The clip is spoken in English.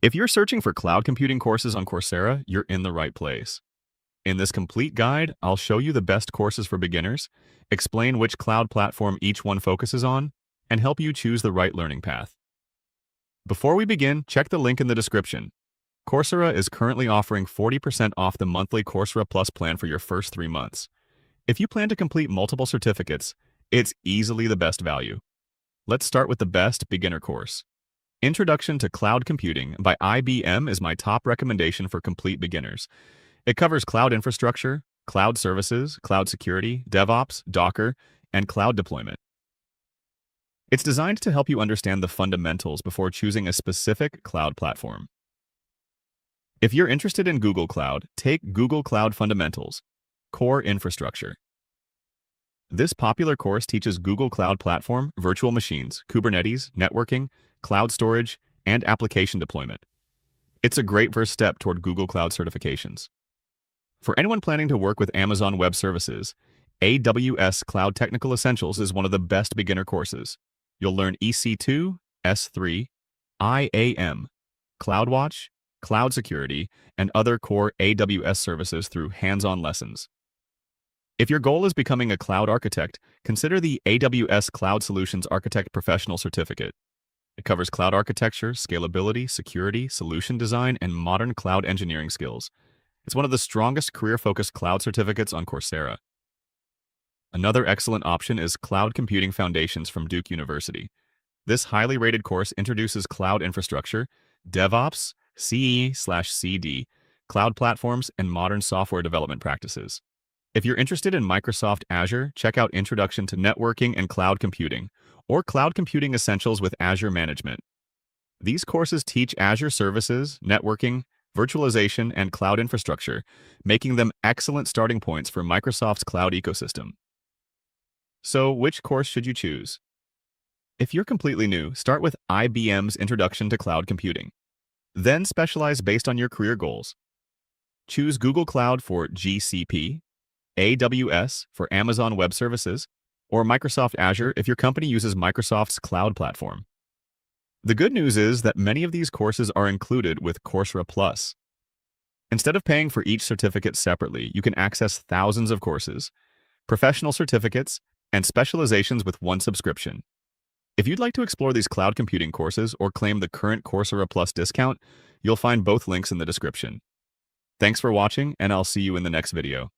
If you're searching for cloud computing courses on Coursera, you're in the right place. In this complete guide, I'll show you the best courses for beginners, explain which cloud platform each one focuses on, and help you choose the right learning path. Before we begin, check the link in the description. Coursera is currently offering 40% off the monthly Coursera Plus plan for your first 3 months. If you plan to complete multiple certificates, it's easily the best value. Let's start with the best beginner course. Introduction to Cloud Computing by IBM is my top recommendation for complete beginners. It covers cloud infrastructure, cloud services, cloud security, DevOps, Docker, and cloud deployment. It's designed to help you understand the fundamentals before choosing a specific cloud platform. If you're interested in Google Cloud, take Google Cloud Fundamentals, Core Infrastructure. This popular course teaches Google Cloud Platform, virtual machines, Kubernetes, networking, cloud storage, and application deployment. It's a great first step toward Google Cloud certifications. For anyone planning to work with Amazon Web Services, AWS Cloud Technical Essentials is one of the best beginner courses. You'll learn EC2, S3, IAM, CloudWatch, cloud security, and other core AWS services through hands-on lessons. If your goal is becoming a cloud architect, consider the AWS Cloud Solutions Architect Professional Certificate. It covers cloud architecture, scalability, security, solution design, and modern cloud engineering skills. It's one of the strongest career-focused cloud certificates on Coursera. Another excellent option is Cloud Computing Foundations from Duke University. This highly rated course introduces cloud infrastructure, DevOps, CE/CD, cloud platforms, and modern software development practices. If you're interested in Microsoft Azure, check out Introduction to Networking and Cloud Computing, or Cloud Computing Essentials with Azure Management. These courses teach Azure services, networking, virtualization, and cloud infrastructure, making them excellent starting points for Microsoft's cloud ecosystem. So, which course should you choose? If you're completely new, start with IBM's Introduction to Cloud Computing. Then specialize based on your career goals. Choose Google Cloud for GCP, AWS for Amazon Web Services, or Microsoft Azure if your company uses Microsoft's cloud platform. The good news is that many of these courses are included with Coursera Plus. Instead of paying for each certificate separately, you can access thousands of courses, professional certificates, and specializations with one subscription. If you'd like to explore these cloud computing courses or claim the current Coursera Plus discount, you'll find both links in the description. Thanks for watching, and I'll see you in the next video.